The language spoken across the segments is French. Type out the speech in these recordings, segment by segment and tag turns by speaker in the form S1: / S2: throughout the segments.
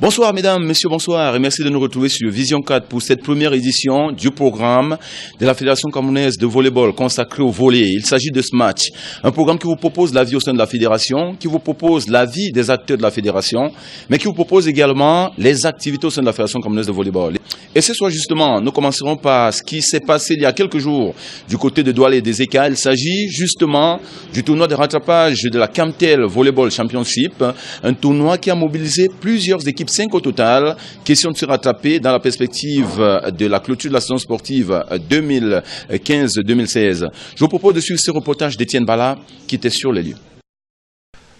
S1: Bonsoir mesdames, messieurs, bonsoir et merci de nous retrouver sur Vision 4 pour cette première édition du programme de la Fédération camerounaise de volleyball consacré au volley. Il s'agit de ce match, un programme qui vous propose la vie au sein de la fédération, qui vous propose la vie des acteurs de la fédération, mais qui vous propose également les activités au sein de la Fédération camerounaise de volleyball. Et ce soir justement, nous commencerons par ce qui s'est passé il y a quelques jours du côté de Douala et des ECA. Il s'agit justement du tournoi de rattrapage de la Camtel Volleyball Championship, un tournoi qui a mobilisé plusieurs équipes, 5 au total, question de se rattraper dans la perspective de la clôture de la saison sportive 2015-2016. Je vous propose de suivre ce reportage d'Étienne Bala qui était sur les lieux.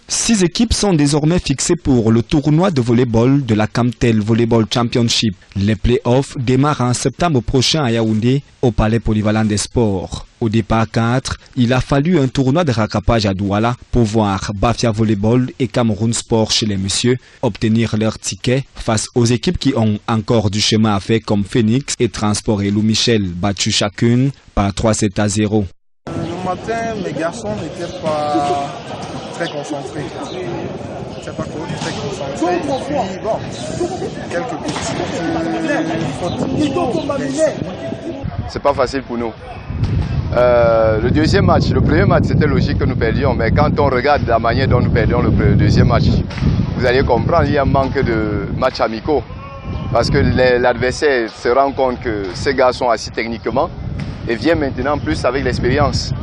S2: 6 équipes sont désormais fixées pour le tournoi de volleyball de la Camtel Volleyball Championship. Les playoffs démarrent en septembre prochain à Yaoundé, au Palais Polyvalent des Sports. Au départ 4, il a fallu un tournoi de rattrapage à Douala pour voir Bafia Volleyball et Cameroun Sport chez les messieurs obtenir leur ticket face aux équipes qui ont encore du chemin à faire comme Phoenix et Transport et Lou Michel, battus chacune par 3-7-0.
S3: Le matin, mes garçons n'étaient pas très concentrés. C'est pas trop très concentrés. Puis bon, quelques petites fautes.
S4: C'est pas facile pour nous. Le deuxième match, le premier match, c'était logique que nous perdions, mais quand on regarde la manière dont nous perdions le deuxième match, vous allez comprendre, il y a un manque de matchs amicaux. Parce que l'adversaire se rend compte que ces gars sont assis techniquement et vient maintenant plus avec l'expérience.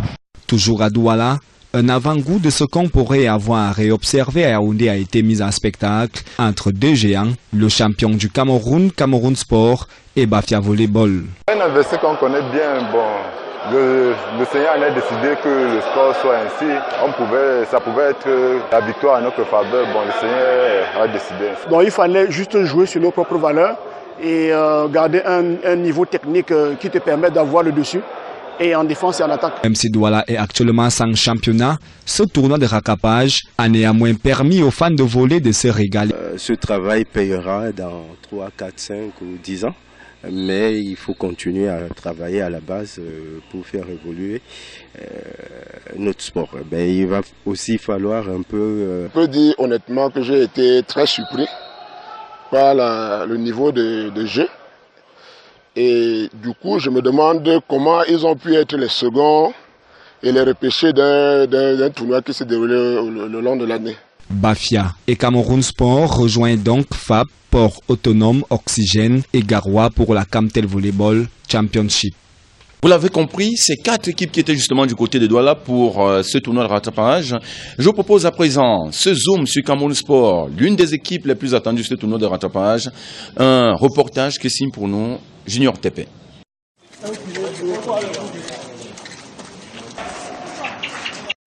S2: Toujours à Douala, un avant-goût de ce qu'on pourrait avoir et observer à Yaoundé a été mis en spectacle entre deux géants, le champion du Cameroun, Cameroun Sport et Bafia Volleyball.
S4: Un adversaire qu'on connaît bien, bon, le Seigneur en a décidé que le sport soit ainsi. Ça pouvait être la victoire à notre faveur. Bon, le Seigneur a décidé.
S5: Donc il fallait juste jouer sur nos propres valeurs et garder un niveau technique qui te permet d'avoir le dessus. Et en défense et en attaque. Même
S2: si Douala est actuellement sans championnat, ce tournoi de rattrapage a néanmoins permis aux fans de volley de se régaler.
S6: Ce travail payera dans 3, 4, 5 ou 10 ans. Mais il faut continuer à travailler à la base pour faire évoluer notre sport. Il va aussi falloir un peu...
S7: Je peux dire honnêtement que j'ai été très surpris par le niveau de jeu. Et du coup, je me demande comment ils ont pu être les seconds et les repêchés d'un tournoi qui s'est déroulé le long de l'année.
S2: Bafia et Cameroun Sport rejoignent donc FAP, Port Autonome, Oxygène et Garoua pour la Camtel Volleyball Championship.
S1: Vous l'avez compris, c'est 4 équipes qui étaient justement du côté de Douala pour ce tournoi de rattrapage. Je vous propose à présent ce zoom sur Cameroun Sport, l'une des équipes les plus attendues de ce tournoi de rattrapage. Un reportage que signe pour nous Junior Tepe.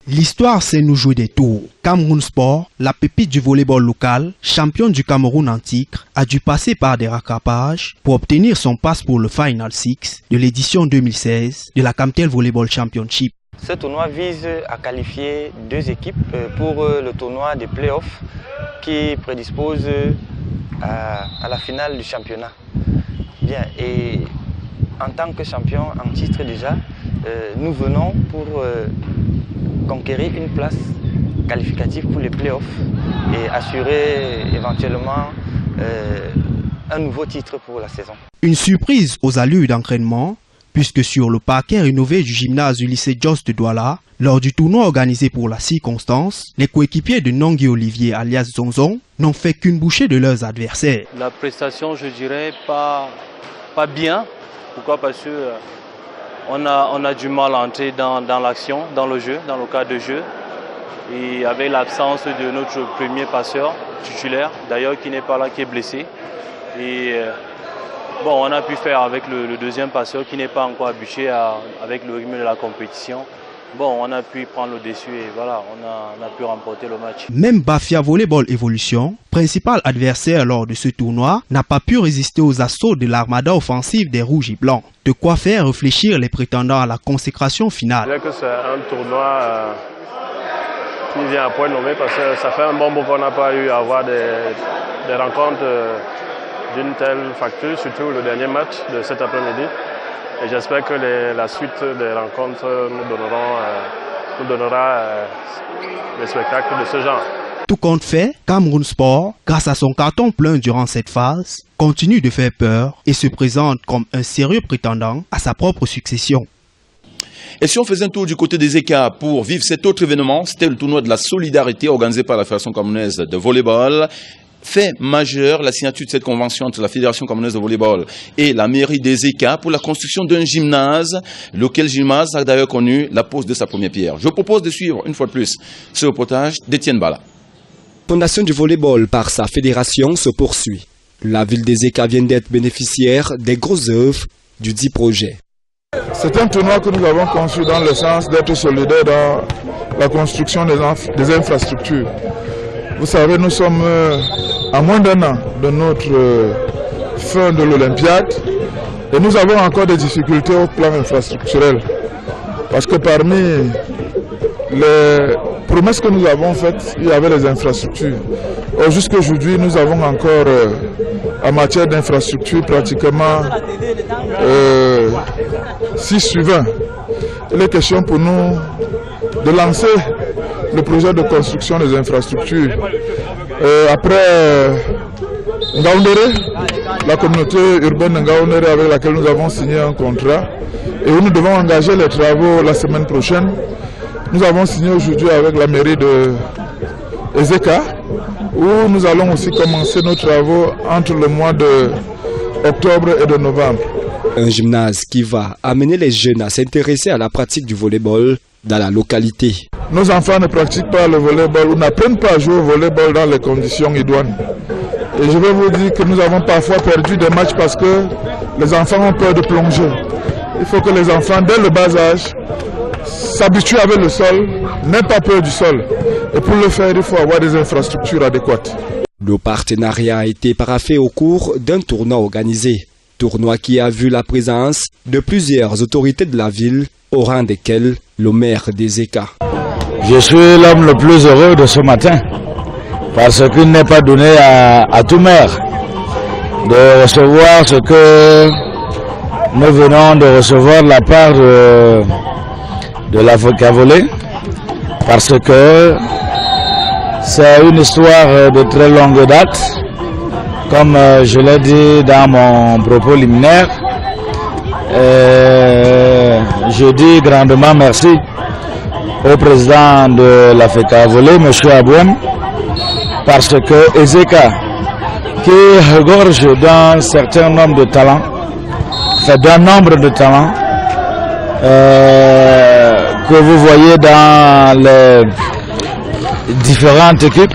S8: L'histoire sait nous jouer des tours. Cameroun Sport, la pépite du volleyball local, champion du Cameroun en titre, a dû passer par des rattrapages pour obtenir son passe pour le Final 6 de l'édition 2016 de la Camtel Volleyball Championship.
S9: Ce tournoi vise à qualifier 2 équipes pour le tournoi des playoffs qui prédispose à la finale du championnat. Bien, et en tant que champion en titre déjà, nous venons pour conquérir une place qualificative pour les playoffs et assurer éventuellement un nouveau titre pour la saison.
S8: Une surprise aux allures d'entraînement, puisque sur le parquet rénové du gymnase du lycée Jos de Douala, lors du tournoi organisé pour la circonstance, les coéquipiers de Nongui Olivier alias Zonzon n'ont fait qu'une bouchée de leurs adversaires.
S10: La prestation, je dirais, pas bien. Pourquoi? Parce que on a du mal à entrer dans l'action, dans le jeu, dans le cadre de jeu. Et avec l'absence de notre premier passeur titulaire, d'ailleurs qui n'est pas là, qui est blessé. Et bon, on a pu faire avec le deuxième passeur qui n'est pas encore habitué avec le rythme de la compétition. Bon, on a pu prendre le dessus et voilà, on a pu remporter le match.
S8: Même Bafia Volleyball Evolution, principal adversaire lors de ce tournoi, n'a pas pu résister aux assauts de l'armada offensive des Rouges et Blancs. De quoi faire réfléchir les prétendants à la consécration finale.
S11: Je dirais que c'est un tournoi qui vient à point nommé parce que ça fait un bon bout qu'on n'a pas eu à avoir des rencontres d'une telle facture, surtout le dernier match de cet après-midi. Et j'espère que la suite des rencontres nous donnera des spectacles de ce genre.
S8: Tout compte fait, Cameroun Sport, grâce à son carton plein durant cette phase, continue de faire peur et se présente comme un sérieux prétendant à sa propre succession.
S1: Et si on faisait un tour du côté des ECA pour vivre cet autre événement, c'était le tournoi de la solidarité organisé par la Fédération camerounaise de volleyball. Fait majeur, la signature de cette convention entre la Fédération camerounaise de volleyball et la mairie des ECA pour la construction d'un gymnase, lequel gymnase a d'ailleurs connu la pose de sa première pierre. Je propose de suivre une fois de plus ce reportage d'Étienne Bala.
S2: La fondation du volleyball par sa fédération se poursuit. La ville des ECA vient d'être bénéficiaire des grosses œuvres du dit projet.
S12: C'est un tournoi que nous avons conçu dans le sens d'être solidaires dans la construction des infrastructures. Vous savez, nous sommes à moins d'un an de notre fin de l'Olympiade et nous avons encore des difficultés au plan infrastructurel. Parce que parmi les promesses que nous avons faites, il y avait les infrastructures. Jusqu'à aujourd'hui, nous avons encore, en matière d'infrastructures, pratiquement 6 sur 20. Il est question pour nous de lancer le projet de construction des infrastructures. Après Ngaoundéré, la communauté urbaine de Ngaoundéré avec laquelle nous avons signé un contrat et où nous devons engager les travaux la semaine prochaine. Nous avons signé aujourd'hui avec la mairie de Ezeka où nous allons aussi commencer nos travaux entre le mois d'octobre et de novembre.
S2: Un gymnase qui va amener les jeunes à s'intéresser à la pratique du volleyball dans la localité.
S12: Nos enfants ne pratiquent pas le volleyball ou n'apprennent pas à jouer au volleyball dans les conditions idoines. Et je vais vous dire que nous avons parfois perdu des matchs parce que les enfants ont peur de plonger. Il faut que les enfants, dès le bas âge, s'habituent avec le sol, n'aient pas peur du sol. Et pour le faire, il faut avoir des infrastructures adéquates.
S2: Le partenariat a été paraphé au cours d'un tournoi organisé. Tournoi qui a vu la présence de plusieurs autorités de la ville, au rang desquelles le maire des ECA.
S13: Je suis l'homme le plus heureux de ce matin, parce qu'il n'est pas donné à tout maire de recevoir ce que nous venons de recevoir de la part de la FECA Volley, parce que c'est une histoire de très longue date. Comme je l'ai dit dans mon propos liminaire, je dis grandement merci au président de la FECA Volley, M. Abouem, parce que Ezeka, qui regorge d'un certain nombre de talents, d'un nombre de talents, que vous voyez dans les différentes équipes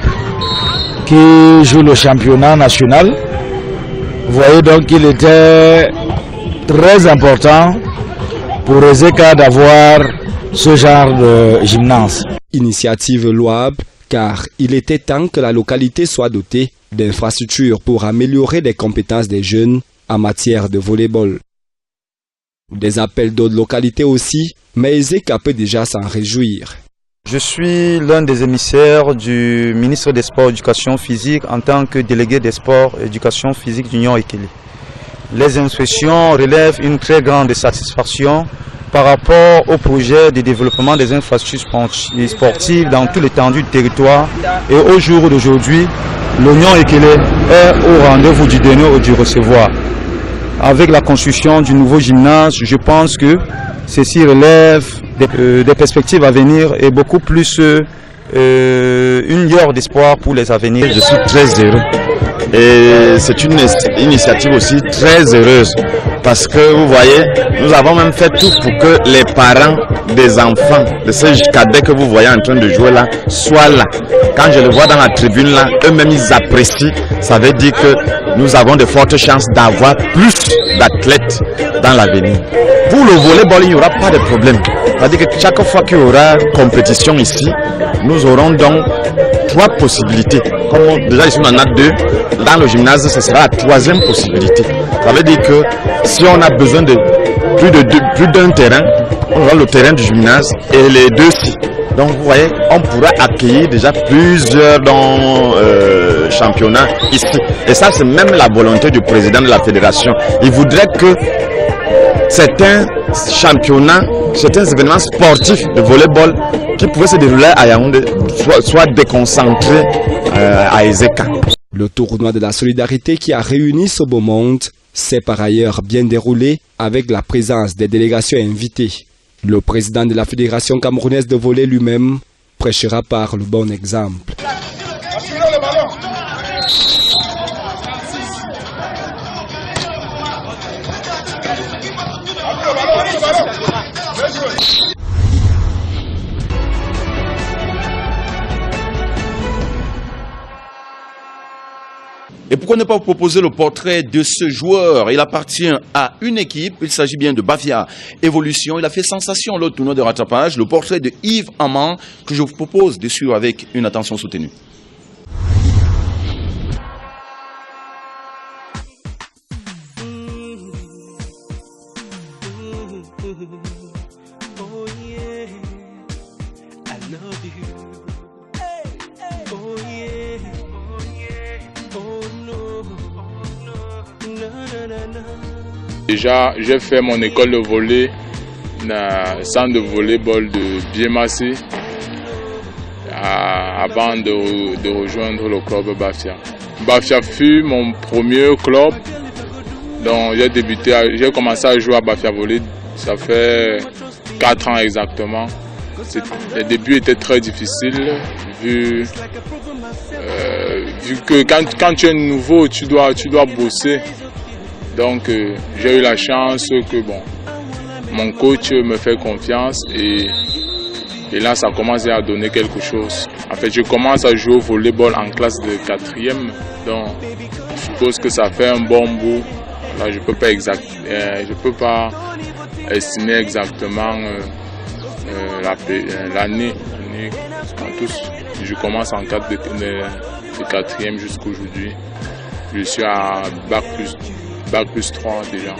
S13: qui jouent le championnat national. Vous voyez donc qu'il était très important pour Ezeka d'avoir ce genre de gymnase.
S2: Initiative louable car il était temps que la localité soit dotée d'infrastructures pour améliorer les compétences des jeunes en matière de volleyball. Des appels d'autres localités aussi, mais Ezeka peut déjà s'en réjouir.
S14: Je suis l'un des émissaires du ministre des Sports et Éducation physique en tant que délégué des Sports et Éducation physique d'Union Ekele. Les inscriptions relèvent une très grande satisfaction par rapport au projet de développement des infrastructures sportives dans tout l'étendue du territoire. Et au jour d'aujourd'hui, l'Union Ekele est au rendez-vous du donner ou du recevoir. Avec la construction du nouveau gymnase, je pense que ceci relève des perspectives à venir et beaucoup plus une lueur d'espoir pour les avenirs.
S15: Je suis très heureux et c'est une initiative aussi très heureuse parce que vous voyez, nous avons même fait tout pour que les parents des enfants de ces cadets que vous voyez en train de jouer là soient là. Quand je les vois dans la tribune là, eux-mêmes ils apprécient. Ça veut dire que nous avons de fortes chances d'avoir plus d'athlètes dans l'avenir. Pour le volleyball, il n'y aura pas de problème. C'est-à-dire que chaque fois qu'il y aura compétition ici, nous aurons donc 3 possibilités. Comme déjà ici on en a 2, dans le gymnase ce sera la 3e possibilité. Ça veut dire que si on a besoin de plus d'un terrain, on aura le terrain du gymnase et les 2-ci. Donc vous voyez, on pourra accueillir déjà plusieurs championnats ici. Et ça c'est même la volonté du président de la fédération. Il voudrait que certains championnats, certains événements sportifs de volleyball qui pouvaient se dérouler à Yaoundé soient déconcentrés à Ezeka.
S2: Le tournoi de la solidarité qui a réuni ce beau monde s'est par ailleurs bien déroulé avec la présence des délégations invitées. Le président de la Fédération camerounaise de volley lui-même prêchera par le bon exemple.
S1: Et pourquoi ne pas vous proposer le portrait de ce joueur? Il appartient à une équipe, il s'agit bien de Bafia Evolution. Il a fait sensation lors du tournoi de rattrapage. Le portrait de Yves Amand que je vous propose de suivre avec une attention soutenue.
S16: Déjà, j'ai fait mon école de volley dans le centre de volleyball de Biémassé avant de rejoindre le club Bafia. Bafia fut mon premier club, donc j'ai commencé à jouer à Bafia Volley, ça fait 4 ans exactement. Les débuts étaient très difficiles vu que quand tu es nouveau, tu dois bosser. Donc j'ai eu la chance que mon coach me fait confiance et là ça commence à donner quelque chose. En fait, je commence à jouer au volleyball en classe de 4e, donc je suppose que ça fait un bon bout. Là, je peux pas estimer exactement l'année. En tous, je commence en 4e jusqu'aujourd'hui. Je suis à Bac plus 3 déjà.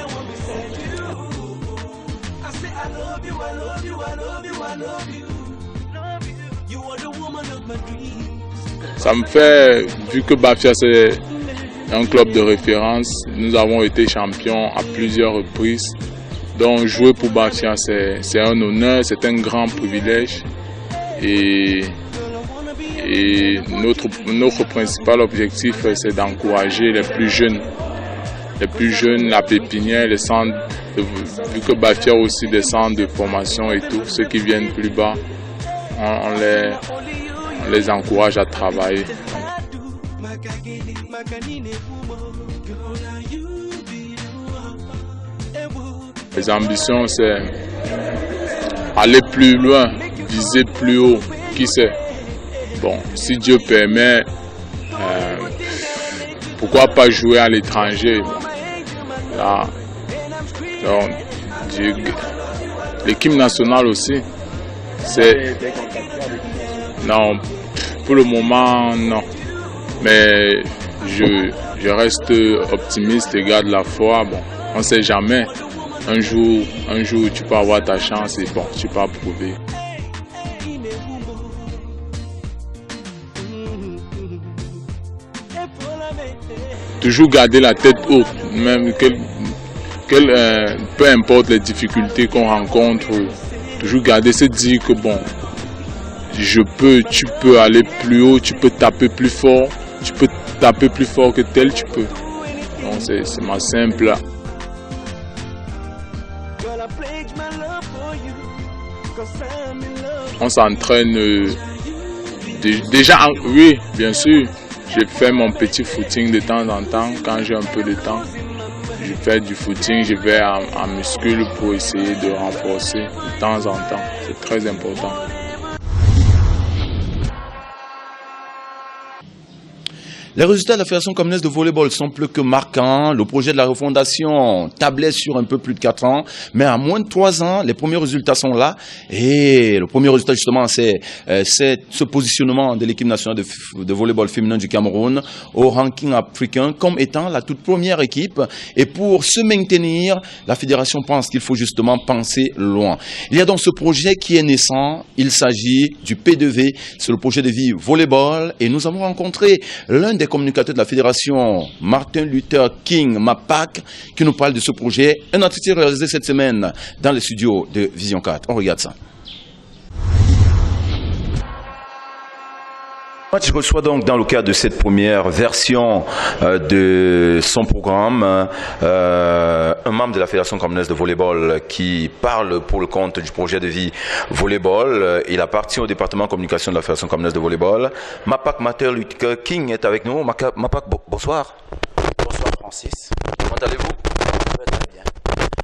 S16: Ça me fait, vu que Bafia c'est un club de référence, nous avons été champions à plusieurs reprises. Donc jouer pour Bafia c'est un honneur, c'est un grand privilège. Et notre principal objectif c'est d'encourager les plus jeunes, la pépinière, les centres, vu que Bafia aussi des centres de formation et tout, ceux qui viennent plus bas, on les encourage à travailler. Les ambitions, c'est aller plus loin, viser plus haut, qui sait. Bon, si Dieu permet, pourquoi pas jouer à l'étranger? Là, l'équipe nationale aussi, c'est... Non, pour le moment, non. Mais je reste optimiste et garde la foi. Bon, on ne sait jamais. Un jour, tu peux avoir ta chance et bon, tu peux prouver. Toujours garder la tête haute, même peu importe les difficultés qu'on rencontre, toujours garder, se dire que bon, tu peux aller plus haut, tu peux taper plus fort que tel, tu peux. Donc c'est ma simple. On s'entraîne déjà, oui, bien sûr. Je fais mon petit footing de temps en temps, quand j'ai un peu de temps. Je fais du footing, je vais en muscule pour essayer de renforcer de temps en temps. C'est très important.
S1: Les résultats de la Fédération camerounaise de volleyball sont plus que marquants. Le projet de la refondation tablait sur un peu plus de 4 ans, mais à moins de 3 ans, les premiers résultats sont là. Et le premier résultat, justement, c'est ce positionnement de l'équipe nationale de volleyball féminin du Cameroun au ranking africain comme étant la toute première équipe. Et pour se maintenir, la fédération pense qu'il faut justement penser loin. Il y a donc ce projet qui est naissant. Il s'agit du P2V, c'est le projet de vie volleyball. Et nous avons rencontré l'un des communicateurs de la fédération, Martin Luther King Mapak, qui nous parle de ce projet. Un entretien réalisé cette semaine dans les studios de Vision 4. On regarde ça. Je reçois donc dans le cadre de cette première version de son programme un membre de la Fédération camerounaise de volleyball qui parle pour le compte du projet de vie volleyball. Il appartient au département communication de la Fédération camerounaise de volleyball. Mapak Martin Luther King est avec nous. Mapak, bonsoir.
S17: Bonsoir Francis.
S1: Comment allez-vous?
S17: Très bien.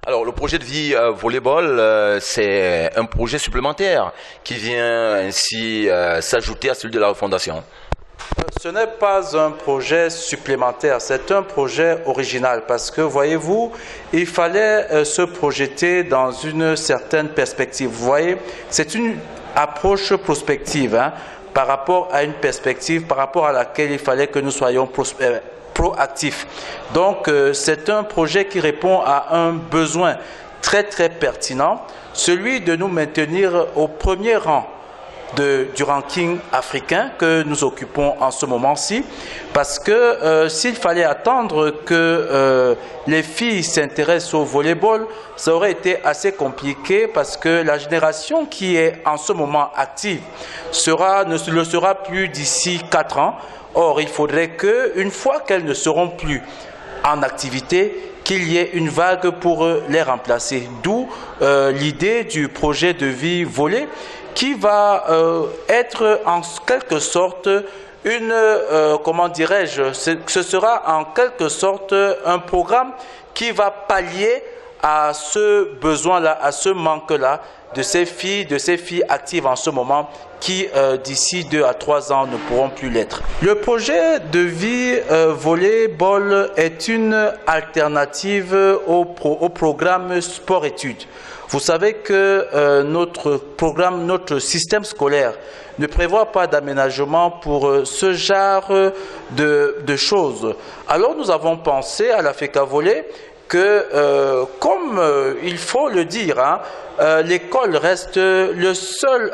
S1: Alors, le projet de vie volleyball, c'est un projet supplémentaire qui vient ainsi s'ajouter à celui de la refondation.
S17: Ce n'est pas un projet supplémentaire, c'est un projet original parce que, voyez-vous, il fallait se projeter dans une certaine perspective. Vous voyez, c'est une approche prospective par rapport à une perspective par rapport à laquelle il fallait que nous soyons proactif. Donc, c'est un projet qui répond à un besoin très pertinent, celui de nous maintenir au premier rang du ranking africain que nous occupons en ce moment-ci, parce que s'il fallait attendre que les filles s'intéressent au volleyball, ça aurait été assez compliqué parce que la génération qui est en ce moment active ne le sera plus d'ici 4 ans. Or, il faudrait qu'une fois qu'elles ne seront plus en activité, qu'il y ait une vague pour les remplacer. D'où l'idée du projet de vie volley qui va être en quelque sorte une, comment dirais-je, ce sera en quelque sorte un programme qui va pallier à ce besoin-là, à ce manque-là de ces filles actives en ce moment qui d'ici 2 à 3 ans ne pourront plus l'être. Le projet de vie volleyball est une alternative au programme sport-études. Vous savez que notre système scolaire ne prévoit pas d'aménagement pour ce genre de choses. Alors nous avons pensé à la FECA Volley que, comme il faut le dire, l'école reste le seul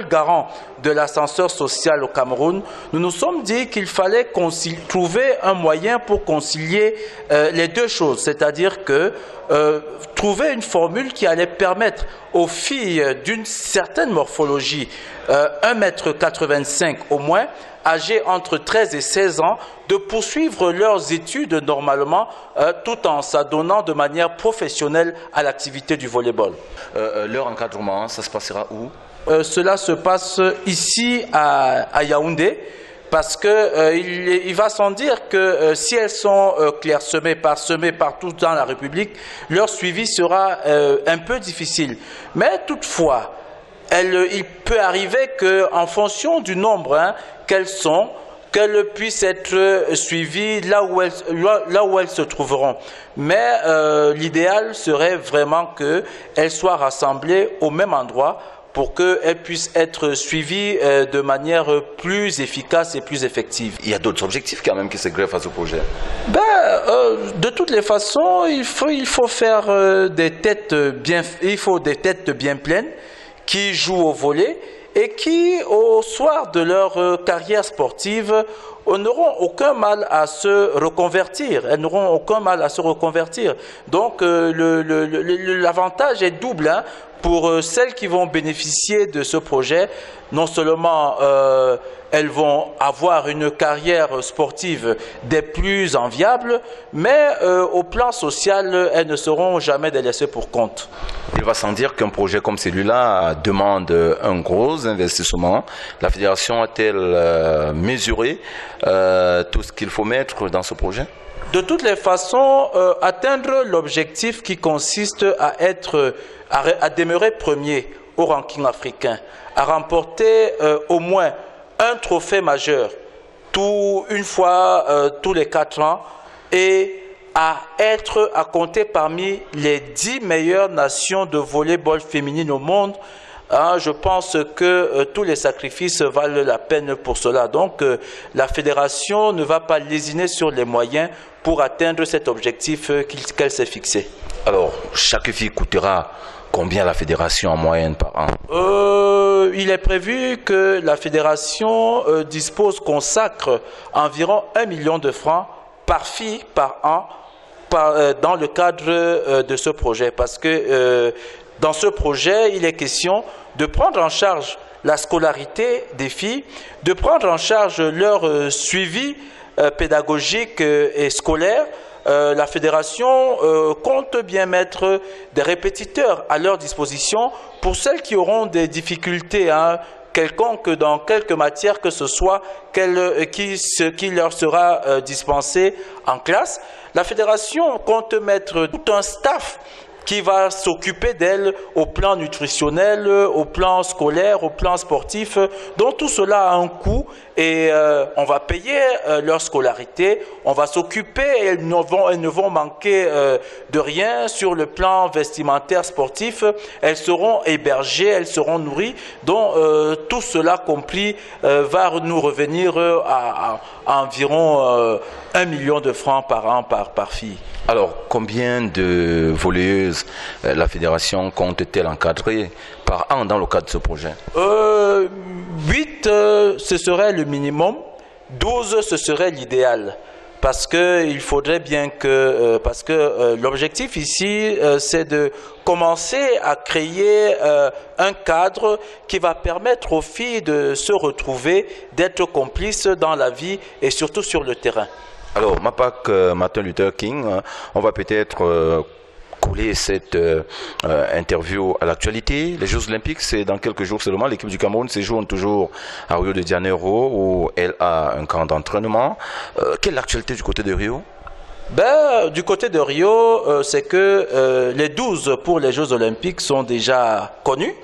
S17: garant de l'ascenseur social au Cameroun. Nous nous sommes dit qu'il fallait trouver un moyen pour concilier les deux choses, c'est-à-dire que trouver une formule qui allait permettre aux filles d'une certaine morphologie, 1,85 m au moins, âgées entre 13 et 16 ans, de poursuivre leurs études normalement, tout en s'adonnant de manière professionnelle à l'activité du volleyball.
S1: Leur encadrement, ça se passera où?
S17: Cela se passe ici à Yaoundé, parce que il va sans dire que si elles sont clairsemées, parsemées partout dans la République, leur suivi sera un peu difficile. Mais toutefois, il peut arriver qu'en fonction du nombre qu'elles puissent être suivies là où elles se trouveront. Mais l'idéal serait vraiment qu'elles soient rassemblées au même endroit pour qu'elles puissent être suivies de manière plus efficace et plus effective.
S1: Il y a d'autres objectifs quand même qui se greffent à ce projet.
S17: De toutes les façons, il faut faire des têtes bien pleines qui jouent au volley et qui, au soir de leur carrière sportive, n'auront aucun mal à se reconvertir. Elles n'auront aucun mal à se reconvertir. Donc, l'avantage est double pour celles qui vont bénéficier de ce projet. Non seulement elles vont avoir une carrière sportive des plus enviables, mais au plan social, elles ne seront jamais délaissées pour compte.
S1: Il va sans dire qu'un projet comme celui-là demande un gros investissement. La fédération a-t-elle mesuré tout ce qu'il faut mettre dans ce projet?
S17: De toutes les façons, atteindre l'objectif qui consiste à demeurer premier au ranking africain, à remporter au moins un trophée majeur une fois tous les 4 ans et à compter parmi les 10 meilleures nations de volleyball féminine au monde. Je pense que tous les sacrifices valent la peine pour cela. Donc, la fédération ne va pas lésiner sur les moyens pour atteindre cet objectif qu'elle s'est fixé.
S1: Alors, chaque fille coûtera combien la fédération en moyenne par an?
S17: il est prévu que la fédération consacre environ 1 million de francs par fille par an dans le cadre de ce projet. Parce que dans ce projet, il est question de prendre en charge la scolarité des filles, de prendre en charge leur suivi pédagogique et scolaire. La fédération compte bien mettre des répétiteurs à leur disposition pour celles qui auront des difficultés quelconques dans quelque matière que ce soit qui leur sera dispensé en classe. La fédération compte mettre tout un staff qui va s'occuper d'elles au plan nutritionnel, au plan scolaire, au plan sportif. Donc tout cela a un coût et on va payer leur scolarité, on va s'occuper, elles ne vont manquer de rien sur le plan vestimentaire sportif, elles seront hébergées, elles seront nourries. Donc tout cela compris va nous revenir à environ 1 million de francs par an par fille.
S1: Alors, combien de volleyeuses la fédération compte-t-elle encadrer par an dans le cadre de ce projet?
S17: 8, ce serait le minimum. 12, ce serait l'idéal. Parce qu'il faudrait bien que... l'objectif ici, c'est de commencer à créer un cadre qui va permettre aux filles de se retrouver, d'être complices dans la vie et surtout sur le terrain.
S1: Alors, Mapak Martin Luther King, on va peut-être coller cette interview à l'actualité. Les Jeux Olympiques, c'est dans quelques jours seulement. L'équipe du Cameroun séjourne toujours à Rio de Janeiro où elle a un camp d'entraînement. Quelle est l'actualité du côté de Rio?
S17: Du côté de Rio, c'est que les 12 pour les Jeux Olympiques sont déjà connus.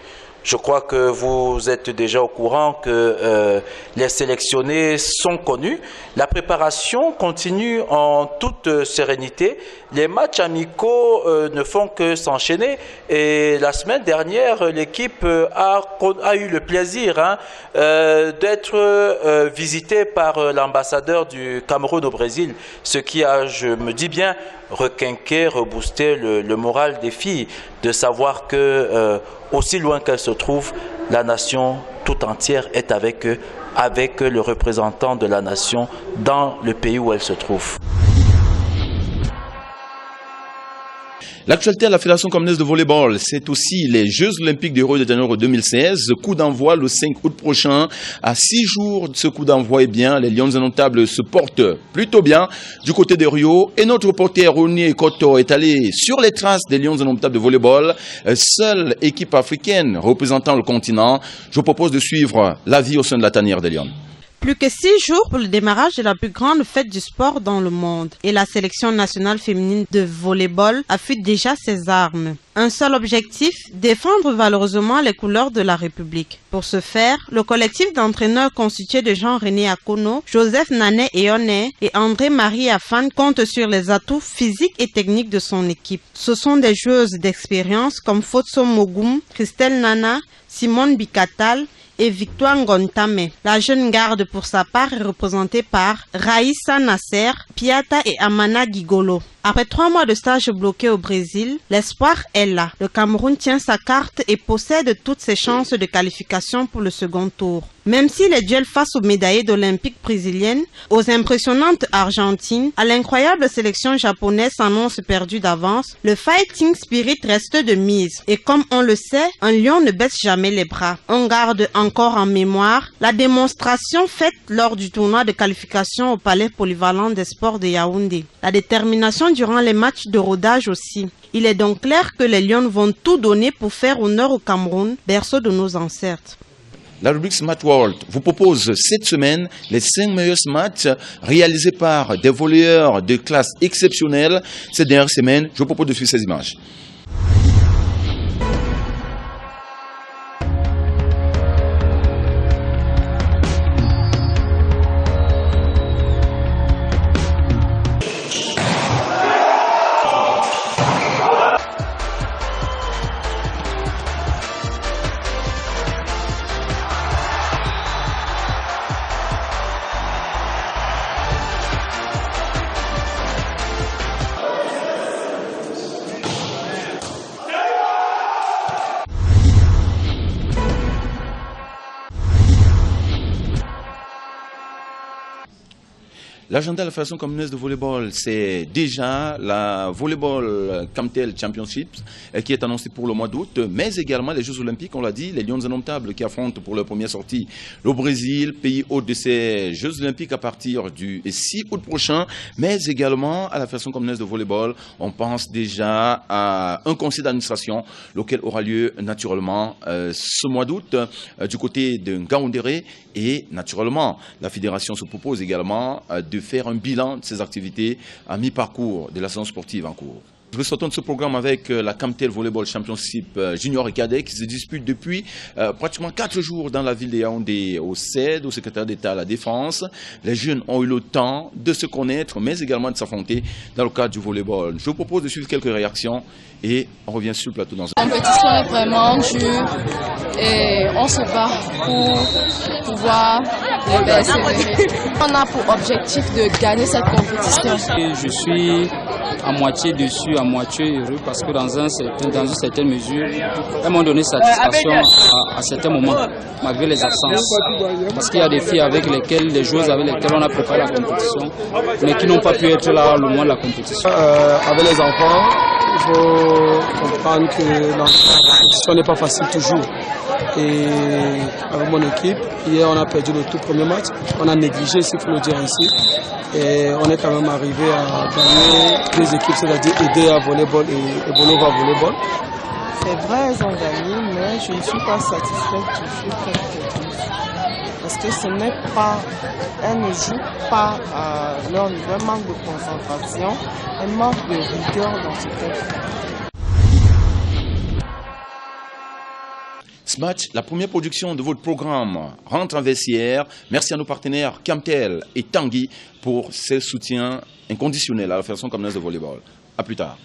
S17: Je crois que vous êtes déjà au courant que les sélectionnés sont connus. La préparation continue en toute sérénité. Les matchs amicaux ne font que s'enchaîner. Et la semaine dernière, l'équipe a eu le plaisir d'être visitée par l'ambassadeur du Cameroun au Brésil, ce qui a, je me dis bien, requinqué, reboosté le moral des filles, de savoir que aussi loin qu'elles se trouvent, la nation tout entière est avec eux, avec le représentant de la nation dans le pays où elle se trouve.
S1: L'actualité à la Fédération camerounaise de volleyball, c'est aussi les Jeux Olympiques de Rio de Janeiro 2016. Coup d'envoi le 5 août prochain. À 6 jours de ce coup d'envoi, eh bien, les Lions indomptables se portent plutôt bien du côté de Rio. Et notre reporter Ronnie Koto est allé sur les traces des Lions indomptables de volleyball, seule équipe africaine représentant le continent. Je vous propose de suivre la vie au sein de la tanière des Lions.
S18: Plus que 6 jours pour le démarrage de la plus grande fête du sport dans le monde. Et la sélection nationale féminine de volleyball affûte déjà ses armes. Un seul objectif, défendre valeureusement les couleurs de la République. Pour ce faire, le collectif d'entraîneurs constitué de Jean-René Akono, Joseph Nané Eoné et André-Marie Afan compte sur les atouts physiques et techniques de son équipe. Ce sont des joueuses d'expérience comme Fotso Mogum, Christelle Nana, Simone Bikatal et Victoire Ngontame. La jeune garde pour sa part est représentée par Raïssa Nasser, Piata et Amana Gigolo. Après 3 mois de stage bloqué au Brésil, l'espoir est là. Le Cameroun tient sa carte et possède toutes ses chances de qualification pour le second tour. Même si les duels face aux médaillées d'Olympique brésiliennes, aux impressionnantes argentines, à l'incroyable sélection japonaise s'annonce perdue d'avance, le fighting spirit reste de mise. Et comme on le sait, un lion ne baisse jamais les bras. On garde encore en mémoire la démonstration faite lors du tournoi de qualification au Palais polyvalent des sports de Yaoundé. La détermination durant les matchs de rodage aussi. Il est donc clair que les Lions vont tout donner pour faire honneur au Cameroun, berceau de nos ancêtres.
S1: La rubrique Smart World vous propose cette semaine les 5 meilleurs matchs réalisés par des volleyeurs de classe exceptionnelle. Cette dernière semaine, je vous propose de suivre ces images. L'agenda de la Fédération camerounaise de volleyball, c'est déjà la Volleyball Camtel Championship qui est annoncée pour le mois d'août, mais également les Jeux Olympiques, on l'a dit, les Lions indomptables qui affrontent pour leur première sortie le Brésil, pays hôte de ces Jeux Olympiques à partir du 6 août prochain, mais également à la Fédération camerounaise de volleyball. On pense déjà à un conseil d'administration, lequel aura lieu naturellement ce mois d'août du côté de Ngaoundéré, et naturellement la fédération se propose également de faire un bilan de ses activités à mi-parcours de la saison sportive en cours. Nous sortons de ce programme avec la Camtel Volleyball Championship Junior et Cadet qui se dispute depuis pratiquement 4 jours dans la ville de Yaoundé au CED, au secrétaire d'État à la Défense. Les jeunes ont eu le temps de se connaître, mais également de s'affronter dans le cadre du volleyball. Je vous propose de suivre quelques réactions et on revient sur le plateau dans un...
S19: La compétition est vraiment dure et on se bat pour pouvoir persévérer. On a pour objectif de gagner cette compétition.
S20: Je suis à moitié déçu, à moitié heureux parce que dans une certaine mesure, elles m'ont donné satisfaction à certains moments, malgré les absences. Parce qu'il y a des filles avec lesquelles, des joueuses avec lesquelles on a préparé la compétition, mais qui n'ont pas pu être là le mois de la compétition.
S21: Avec les enfants, il faut comprendre que la compétition n'est pas facile toujours. Et avec mon équipe, hier on a perdu le tout premier match, on a négligé, s'il faut le dire ainsi. Et on est quand même arrivé à gagner 2 équipes, c'est-à-dire aider à volleyball et Bolova volleyball.
S22: C'est vrai, ils ont gagné, mais je ne suis pas satisfaite du jeu qu'elles produisent. Parce que ce n'est pas, elles ne jouent pas à leur niveau, elles manquent de concentration, elles manquent de rigueur dans ce qu'elles font.
S1: Ce match, la première production de votre programme rentre en vestiaire. Merci à nos partenaires Camtel et Tanguy pour ce soutien inconditionnel à la Fédération camerounaise de volleyball. À plus tard.